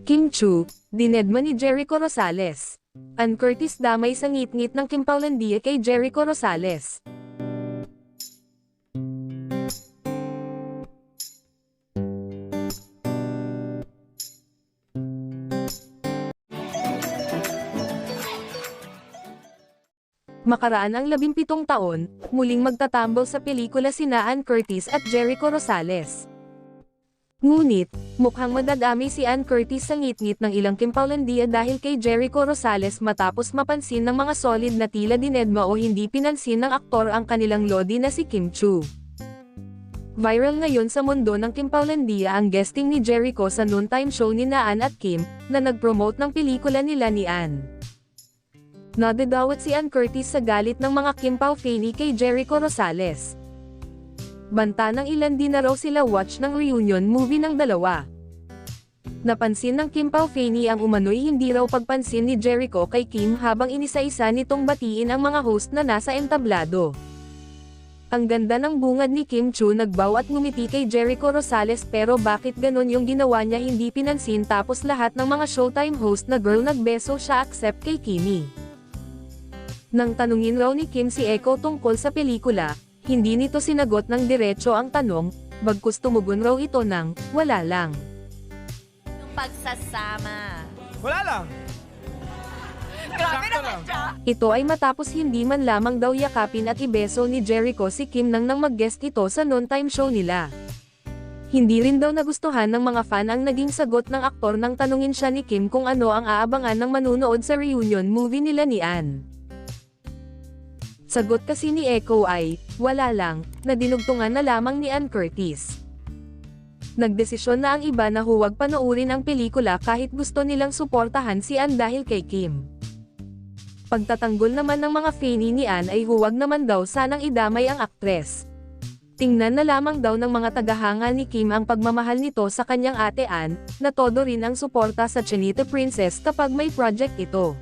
Kim Chu, dinedma ni Jericho Rosales. Ann Curtis damay sa ngit-ngit ng Kim Paulandia kay Jericho Rosales. Makaraan ang 17 taon, muling magtatambol sa pelikula sina Ann Curtis at Jericho Rosales. Ngunit, mukhang madadami si Ann Curtis sa ngit-ngit ng ilang Kim Paulandia dahil kay Jericho Rosales matapos mapansin ng mga solid na tila dinedma o hindi pinansin ng aktor ang kanilang lodi na si Kim Chu. Viral ngayon sa mundo ng Kim Paulandia ang guesting ni Jericho sa noontime show ni Ann at Kim, na nag-promote ng pelikula nila ni Ann. Nadadawat si Ann Curtis sa galit ng mga Kim Pao Fanny kay Jericho Rosales. Banta ng ilan din na raw sila watch ng reunion movie ng dalawa. Napansin ng Kim Pao Fanny ang umano'y hindi raw pagpansin ni Jericho kay Kim habang inisa-isa nitong batiin ang mga host na nasa entablado. Ang ganda ng bungad ni Kim Chu nagbaw at ngumiti kay Jericho Rosales pero bakit ganon yung ginawa niya hindi pinansin tapos lahat ng mga Showtime host na girl nagbeso siya accept kay Kimi. Nang tanungin raw ni Kim si Echo tungkol sa pelikula, hindi nito sinagot ng diretso ang tanong, bagkus tumugon raw ito ng, wala lang. Yung pagsasama. Wala lang. Grabe naman siya. Ito ay matapos hindi man lamang daw yakapin at ibeso ni Jericho si Kim nang mag-guest ito sa noontime show nila. Hindi rin daw nagustuhan ng mga fan ang naging sagot ng aktor nang tanungin siya ni Kim kung ano ang aabangan ng manunood sa reunion movie nila ni Ann. Sagot kasi ni Echo ay, wala lang, na dinugtungan na lamang ni Ann Curtis. Nagdesisyon na ang iba na huwag panoorin ang pelikula kahit gusto nilang suportahan si Ann dahil kay Kim. Pagtatanggol naman ng mga Fanny ni Ann ay huwag naman daw sanang idamay ang aktres. Tingnan na lamang daw ng mga tagahanga ni Kim ang pagmamahal nito sa kanyang ate Ann, na todo rin ang suporta sa Chinita Princess kapag may project ito.